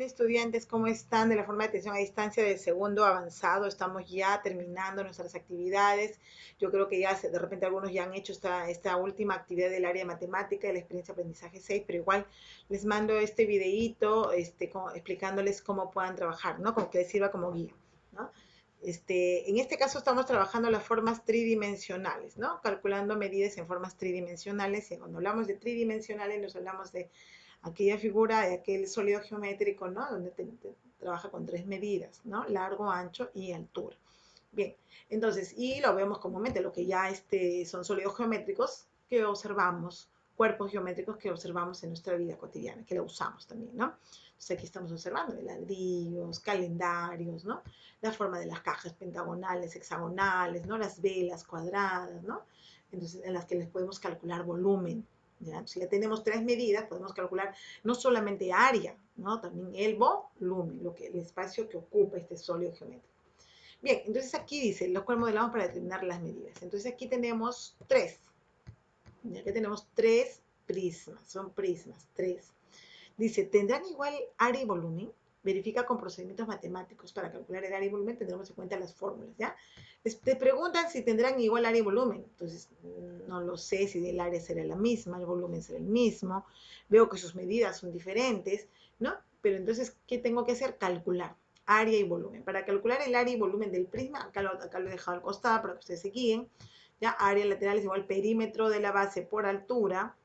estudiantes? ¿Cómo están de la forma de atención a distancia del segundo avanzado? Estamos ya terminando nuestras actividades. Yo creo que ya de repente algunos ya han hecho esta última actividad del área de matemática, de la experiencia aprendizaje 6, pero igual les mando este videíto explicándoles cómo puedan trabajar, ¿no? Como que les sirva como guía, ¿no? En este caso estamos trabajando las formas tridimensionales, ¿no? Calculando medidas en formas tridimensionales. Y cuando hablamos de tridimensionales nos hablamos de aquella figura de aquel sólido geométrico, ¿no? Donde trabaja con tres medidas, ¿no? Largo, ancho y altura. Bien, entonces, y lo vemos comúnmente, lo que ya son sólidos geométricos que observamos, cuerpos geométricos que observamos en nuestra vida cotidiana, que lo usamos también, ¿no? Entonces aquí estamos observando ladrillos, calendarios, ¿no? La forma de las cajas pentagonales, hexagonales, ¿no? Las velas cuadradas, ¿no? Entonces, en las que les podemos calcular volumen, ¿ya? Si ya tenemos tres medidas, podemos calcular no solamente área, ¿no? También el volumen, el espacio que ocupa este sólido geométrico. Bien, entonces aquí dice, los cuales modelamos para determinar las medidas. Entonces aquí tenemos tres. Ya que tenemos tres prismas, son prismas, tres. Dice, ¿tendrán igual área y volumen? Verifica con procedimientos matemáticos para calcular el área y volumen, tendremos en cuenta las fórmulas, ¿ya? Te preguntan si tendrán igual área y volumen. Entonces, no lo sé si el área será la misma, el volumen será el mismo. Veo que sus medidas son diferentes, ¿no? Pero entonces, ¿qué tengo que hacer? Calcular área y volumen. Para calcular el área y volumen del prisma, acá lo he dejado al costado para que ustedes se guíen. Ya, área lateral es igual perímetro de la base por altura.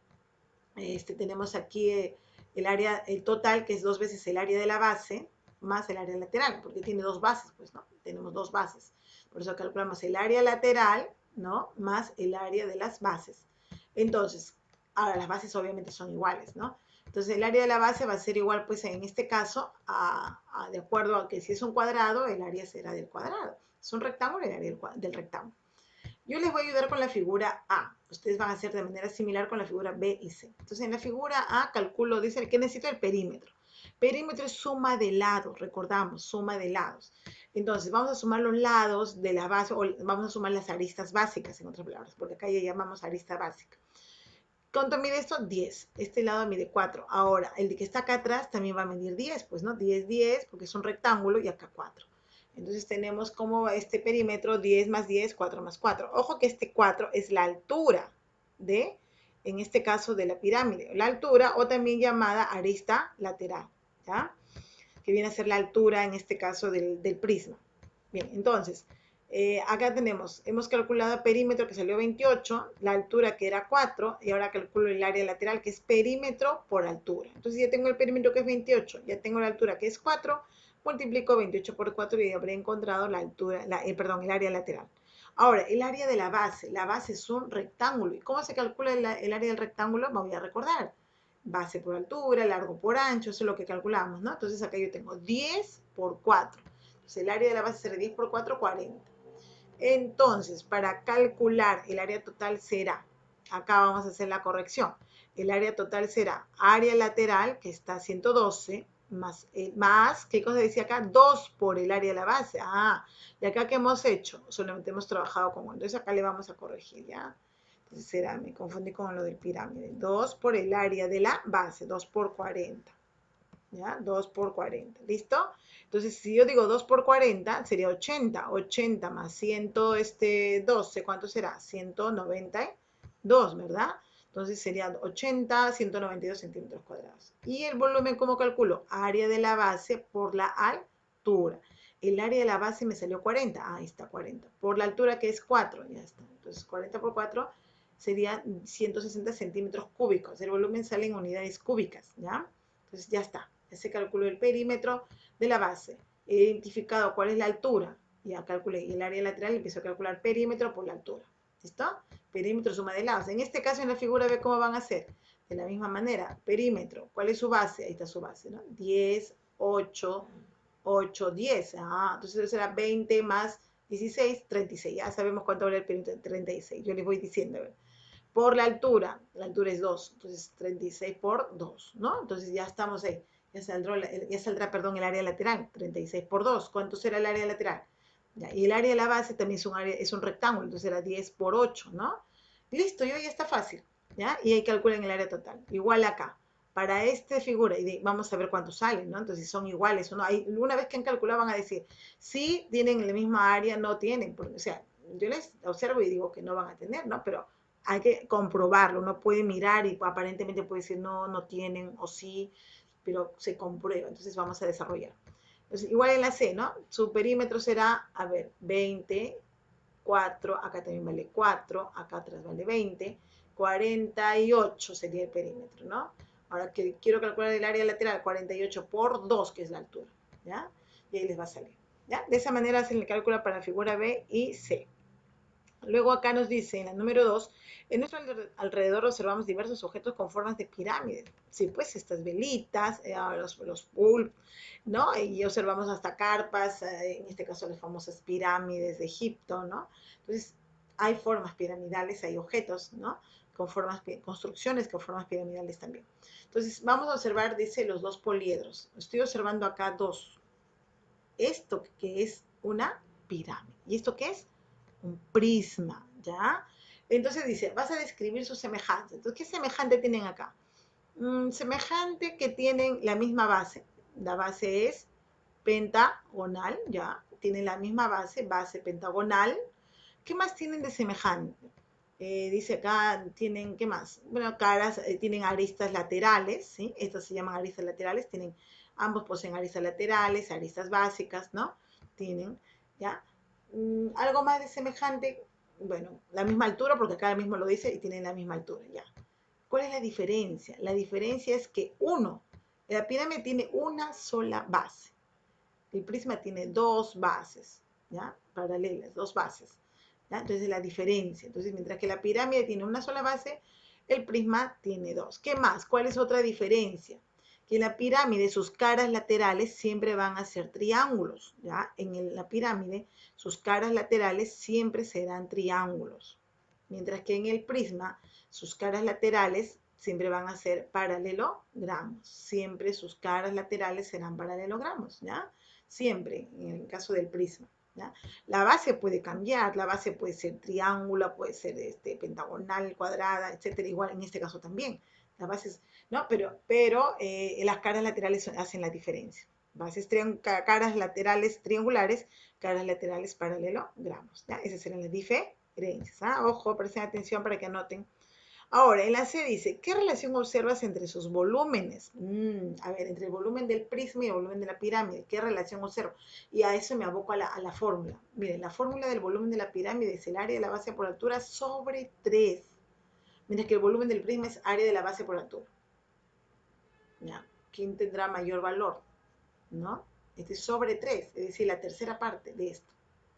Tenemos aquí el área, el total, que es 2 veces el área de la base, más el área lateral, porque tiene dos bases, pues, ¿no? Tenemos dos bases. Por eso calculamos el área lateral, ¿no? Más el área de las bases. Entonces, ahora las bases obviamente son iguales, ¿no? Entonces, el área de la base va a ser igual, pues, en este caso, de acuerdo a que si es un cuadrado, el área será del cuadrado. Es un rectángulo, el área del rectángulo. Yo les voy a ayudar con la figura A. Ustedes van a hacer de manera similar con la figura B y C. Entonces, en la figura A calculo, dice que necesito el perímetro. Perímetro es suma de lados, recordamos, suma de lados. Entonces, vamos a sumar los lados de la base, o vamos a sumar las aristas básicas, en otras palabras, porque acá ya llamamos arista básica. ¿Cuánto mide esto? 10. Este lado mide 4. Ahora, el de que está acá atrás también va a medir 10, pues, ¿no? 10, 10, porque es un rectángulo, y acá 4. Entonces tenemos como este perímetro 10 más 10, 4 más 4. Ojo que este 4 es la altura en este caso, de la pirámide. La altura, o también llamada arista lateral, ¿ya? Que viene a ser la altura, en este caso, del prisma. Bien, entonces, acá hemos calculado el perímetro que salió 28, la altura que era 4, y ahora calculo el área lateral que es perímetro por altura. Entonces ya tengo el perímetro que es 28, ya tengo la altura que es 4, multiplico 28 por 4 y habré encontrado la altura, el área lateral. Ahora, el área de la base es un rectángulo. ¿Y cómo se calcula el área del rectángulo? Me voy a recordar. Base por altura, largo por ancho, eso es lo que calculamos, ¿no? Entonces acá yo tengo 10 por 4. Entonces el área de la base será 10 por 4, 40. Entonces, para calcular el área total será, acá vamos a hacer la corrección, el área total será área lateral, que está 112, más, ¿qué cosa decía acá? 2 por el área de la base. Ah, y acá, ¿qué hemos hecho? Solamente hemos trabajado con 1. Entonces acá le vamos a corregir, ¿ya? Entonces será, me confundí con lo del pirámide. 2 por el área de la base, 2 por 40. ¿Ya? 2 por 40, ¿listo? Entonces, si yo digo 2 por 40, sería 80. 80 más 112, ¿cuánto será? 192, ¿verdad? Entonces sería 80, 192 centímetros cuadrados. ¿Y el volumen cómo calculo? Área de la base por la altura. El área de la base me salió 40. Ahí está, 40. Por la altura que es 4, ya está. Entonces, 40 por 4 sería 160 centímetros cúbicos. El volumen sale en unidades cúbicas, ¿ya? Entonces, ya está. Ya se calculó el perímetro de la base. He identificado cuál es la altura. Ya calculé. Y el área lateral empiezo a calcular perímetro por la altura. ¿Listo? Perímetro suma de lados. En este caso, en la figura, ve cómo van a hacer. De la misma manera, perímetro. ¿Cuál es su base? Ahí está su base, ¿no? 10, 8, 8, 10. Ah, entonces será 20 más 16, 36. Ya sabemos cuánto vale el perímetro, 36. Yo les voy diciendo, ¿verdad? Por la altura es 2, entonces 36 por 2, ¿no? Entonces ya estamos ahí, ya saldrá, perdón, el área lateral, 36 por 2, ¿cuánto será el área lateral? Ya, y el área de la base también es un rectángulo, entonces será 10 por 8, ¿no? Listo, ya está fácil, ¿ya? Y ahí calculen el área total, igual acá, para esta figura, y vamos a ver cuántos salen, ¿no? Entonces, si son iguales o no, una vez que han calculado van a decir, si tienen la misma área, no tienen, porque, o sea, yo les observo y digo que no van a tener, ¿no? Pero hay que comprobarlo, uno puede mirar y aparentemente puede decir, no, no tienen, o sí, pero se comprueba, entonces vamos a desarrollar. Entonces, igual en la C, ¿no? Su perímetro será, a ver, 20, 4, acá también vale 4, acá atrás vale 20, 48 sería el perímetro, ¿no? Ahora que quiero calcular el área lateral, 48 por 2, que es la altura, ¿ya? Y ahí les va a salir, ¿ya? De esa manera hacen el cálculo para la figura B y C. Luego acá nos dice, en la número 2, en nuestro alrededor observamos diversos objetos con formas de pirámides. Sí, pues estas velitas, los pulp, ¿no? Y observamos hasta carpas, en este caso las famosas pirámides de Egipto, ¿no? Entonces, hay formas piramidales, hay objetos, ¿no? Con formas, construcciones con formas piramidales también. Entonces, vamos a observar, dice, los dos poliedros. Estoy observando acá dos. Esto que es una pirámide. ¿Y esto qué es? Un prisma, ¿ya? Entonces dice, vas a describir sus semejanzas. Entonces, ¿qué semejante tienen acá? Semejante que tienen la misma base. La base es pentagonal, ¿ya? Tienen la misma base, base pentagonal. ¿Qué más tienen de semejante? Dice acá, tienen, ¿qué más? Bueno, caras, tienen aristas laterales, ¿sí? Estas se llaman aristas laterales, tienen, ambos poseen aristas laterales, aristas básicas, ¿no? Tienen, ¿ya? Algo más de semejante, bueno, la misma altura, porque acá mismo lo dice y tienen la misma altura, ¿ya? ¿Cuál es la diferencia? La diferencia es que la pirámide tiene una sola base. El prisma tiene dos bases, ¿ya? Paralelas, dos bases, ¿ya? Entonces la diferencia. Entonces, mientras que la pirámide tiene una sola base, el prisma tiene dos. ¿Qué más? ¿Cuál es otra diferencia? Que la pirámide, sus caras laterales siempre van a ser triángulos, ¿ya? La pirámide, sus caras laterales siempre serán triángulos. Mientras que en el prisma, sus caras laterales siempre van a ser paralelogramos. Siempre sus caras laterales serán paralelogramos, ¿ya? Siempre, en el caso del prisma, ¿ya? La base puede cambiar, la base puede ser triángulo, puede ser pentagonal, cuadrada, etcétera. Igual en este caso también. Las bases, ¿no? Pero las caras laterales hacen la diferencia. Caras laterales triangulares, caras laterales paralelogramos, ¿ya? Esas serán las diferencias, ¿ah? Ojo, presten atención para que anoten. Ahora, en la C dice, ¿qué relación observas entre sus volúmenes? A ver, entre el volumen del prisma y el volumen de la pirámide, ¿qué relación observo? Y a eso me aboco a la fórmula. Miren, la fórmula del volumen de la pirámide es el área de la base por altura sobre 3, mientras que el volumen del prisma es área de la base por altura. ¿Ya? ¿Quién tendrá mayor valor? ¿No? Este es sobre 3, es decir, la tercera parte de esto.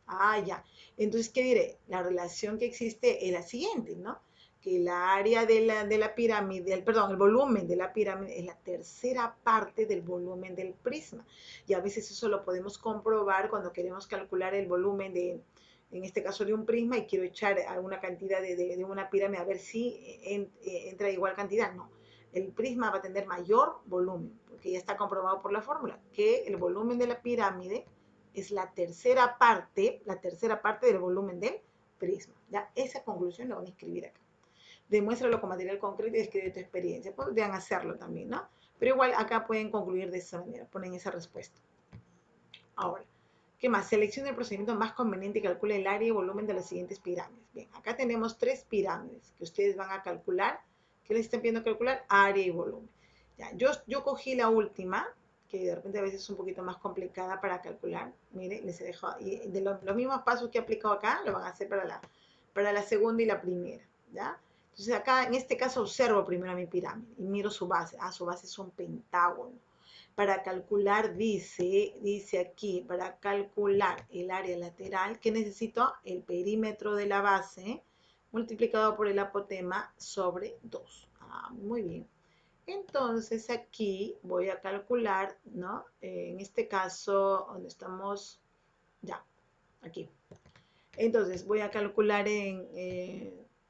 Ah, ya. Entonces, ¿qué diré? La relación que existe es la siguiente, ¿no? Que la área de la pirámide, el volumen de la pirámide es la tercera parte del volumen del prisma. Y a veces eso lo podemos comprobar cuando queremos calcular el volumen en este caso de un prisma, y quiero echar alguna cantidad de una pirámide a ver si entra igual cantidad. No, el prisma va a tener mayor volumen, porque ya está comprobado por la fórmula, que el volumen de la pirámide es la tercera parte del volumen del prisma. ¿Ya? Esa conclusión la van a escribir acá. Demuéstralo con material concreto y describe tu experiencia. Podrían hacerlo también, ¿no? Pero igual acá pueden concluir de esa manera, ponen esa respuesta. Ahora, ¿qué más? Selecciona el procedimiento más conveniente y calcula el área y volumen de las siguientes pirámides. Bien, acá tenemos 3 pirámides que ustedes van a calcular. ¿Qué les están pidiendo calcular? Área y volumen. Ya, yo cogí la última, que de repente a veces es un poquito más complicada para calcular. Miren, les he dejado, y de los mismos pasos que he aplicado acá, lo van a hacer para la segunda y la primera, ¿ya? Entonces acá, en este caso, observo primero mi pirámide y miro su base. Ah, su base es un pentágono. Para calcular, dice aquí, para calcular el área lateral, ¿qué necesito? El perímetro de la base multiplicado por el apotema sobre 2. Ah, muy bien. Entonces aquí voy a calcular, ¿no? En este caso, donde estamos, ya, aquí. Entonces voy a calcular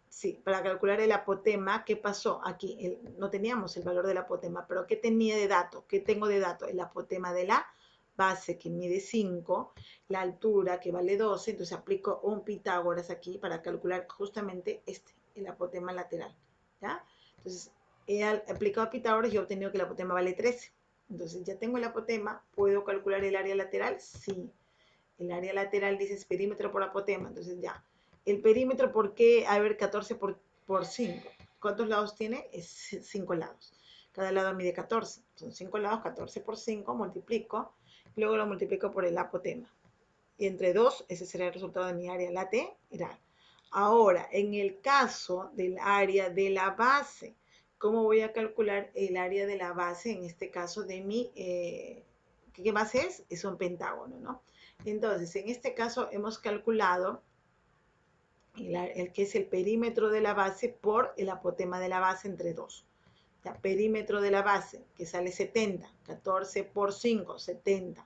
sí, para calcular el apotema, ¿qué pasó? Aquí no teníamos el valor del apotema, pero ¿qué tenía de dato? ¿Qué tengo de dato? El apotema de la base, que mide 5, la altura, que vale 12, entonces aplico un Pitágoras aquí para calcular justamente el apotema lateral, ¿ya? Entonces, he aplicado Pitágoras y he obtenido que el apotema vale 13. Entonces ya tengo el apotema, ¿puedo calcular el área lateral? Sí. El área lateral dice perímetro por apotema, entonces ya. El perímetro, ¿por qué? A ver, 14 por 5. ¿Cuántos lados tiene? Es 5 lados. Cada lado mide 14. Son 5 lados, 14 por 5, multiplico. Luego lo multiplico por el apotema. Y entre 2, ese será el resultado de mi área lateral. Ahora, en el caso del área de la base, ¿cómo voy a calcular el área de la base? En este caso de mi, ¿qué base es? Es un pentágono, ¿no? Entonces, en este caso hemos calculado el que es el perímetro de la base por el apotema de la base entre 2. Ya, perímetro de la base, que sale 70, 14 por 5, 70,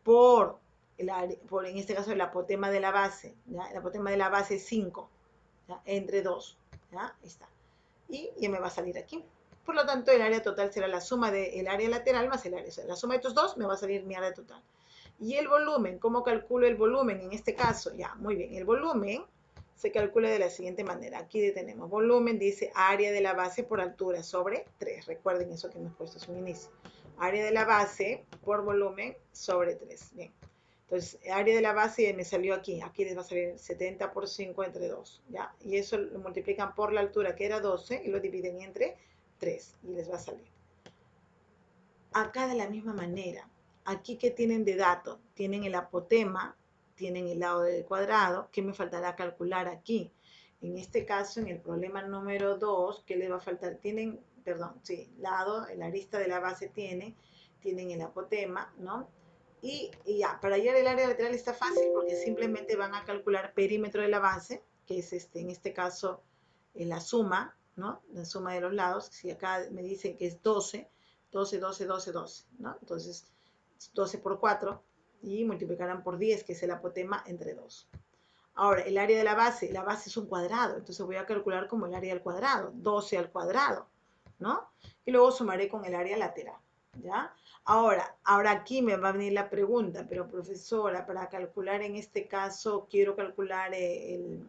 por en este caso el apotema de la base, ¿ya? El apotema de la base es 5, ¿ya? Entre 2, ¿ya? Ahí está. Y ya me va a salir aquí. Por lo tanto, el área total será la suma del área lateral más el área. O sea, la suma de estos dos me va a salir mi área total. Y el volumen, ¿cómo calculo el volumen en este caso? Ya, muy bien. El volumen se calcula de la siguiente manera. Aquí tenemos volumen, dice área de la base por altura sobre 3. Recuerden eso que hemos puesto en un inicio. Área de la base por volumen sobre 3. Bien. Entonces, área de la base me salió aquí. Aquí les va a salir 70 por 5 entre 2. ¿Ya? Y eso lo multiplican por la altura, que era 12, y lo dividen entre 3. Y les va a salir. Acá de la misma manera. Aquí, ¿qué tienen de dato? Tienen el apotema, tienen el lado del cuadrado. ¿Qué me faltará calcular aquí? En este caso, en el problema número 2, ¿qué les va a faltar? Tienen, perdón, sí, lado, el arista de la base tienen el apotema, ¿no? Y ya, para hallar el área lateral está fácil porque simplemente van a calcular perímetro de la base, que es en este caso la suma, ¿no? La suma de los lados. Si acá me dicen que es 12, 12, 12, 12, 12, ¿no? Entonces, 12 por 4 y multiplicarán por 10, que es el apotema entre 2. Ahora, el área de la base es un cuadrado, entonces voy a calcular como el área del cuadrado, 12 al cuadrado, ¿no? Y luego sumaré con el área lateral, ¿ya? Ahora aquí me va a venir la pregunta, pero profesora, para calcular en este caso, quiero calcular el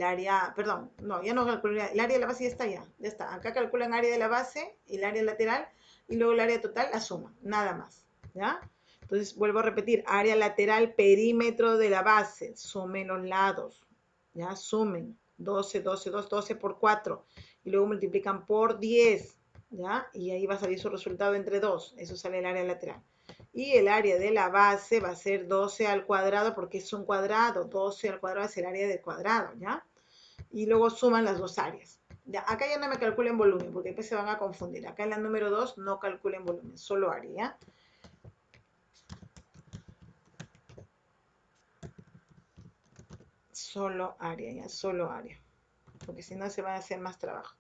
área, perdón, no, ya no calculo, el área de la base ya está. Acá calculan área de la base, el área lateral, y luego el área total, la suma, nada más, ¿ya? Entonces, vuelvo a repetir, área lateral, perímetro de la base, sumen los lados, ¿ya? Sumen, 12, 12, 2, 12 por 4, y luego multiplican por 10, ¿ya? Y ahí va a salir su resultado entre 2, eso sale el área lateral. Y el área de la base va a ser 12 al cuadrado porque es un cuadrado. 12 al cuadrado es el área del cuadrado, ¿ya? Y luego suman las dos áreas. Ya, acá ya no me calculen volumen porque después se van a confundir. Acá en la número 2 no calculen volumen, solo área, ¿ya? Solo área, ¿ya? Solo área. Porque si no se va a hacer más trabajo.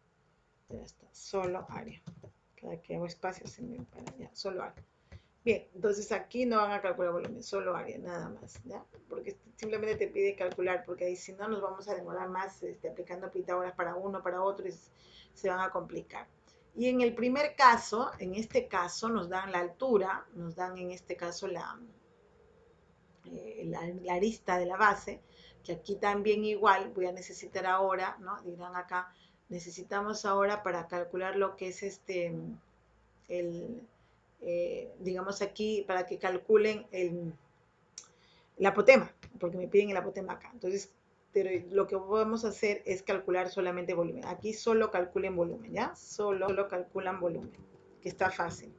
Ya está, solo área. Cada que hago espacio se me para, ya, solo área. Bien, entonces aquí no van a calcular volumen, solo área, nada más, ¿ya? Porque simplemente te pide calcular, porque ahí si no nos vamos a demorar más aplicando Pitágoras para uno, para otro, y se van a complicar. Y en el primer caso, en este caso, nos dan la altura, nos dan en este caso la arista de la base, que aquí también igual voy a necesitar ahora, ¿no? Dirán acá, necesitamos ahora para calcular lo que es digamos aquí, para que calculen el apotema, porque me piden el apotema acá. Entonces, pero lo que vamos a hacer es calcular solamente volumen. Aquí solo calculen volumen, ¿ya? Solo calculan volumen, que está fácil.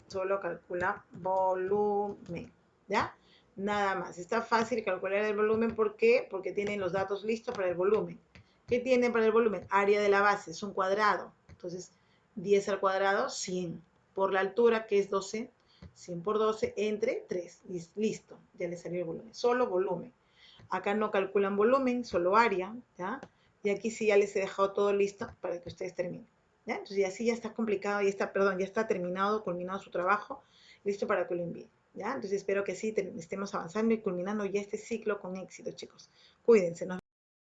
Solo calcula volumen, ¿ya? Nada más. Está fácil calcular el volumen. ¿Por qué? Porque tienen los datos listos para el volumen. ¿Qué tienen para el volumen? Área de la base, es un cuadrado. Entonces, 10 al cuadrado, 100. Por la altura, que es 12, 100 por 12, entre 3. Listo, ya les salió el volumen. Solo volumen. Acá no calculan volumen, solo área, ¿ya? Y aquí sí ya les he dejado todo listo para que ustedes terminen. ¿Ya? Entonces, así ya está complicado, ya está terminado, culminado su trabajo, listo para que lo envíen. ¿Ya? Entonces, espero que sí estemos avanzando y culminando ya este ciclo con éxito, chicos. Cuídense, nos vemos.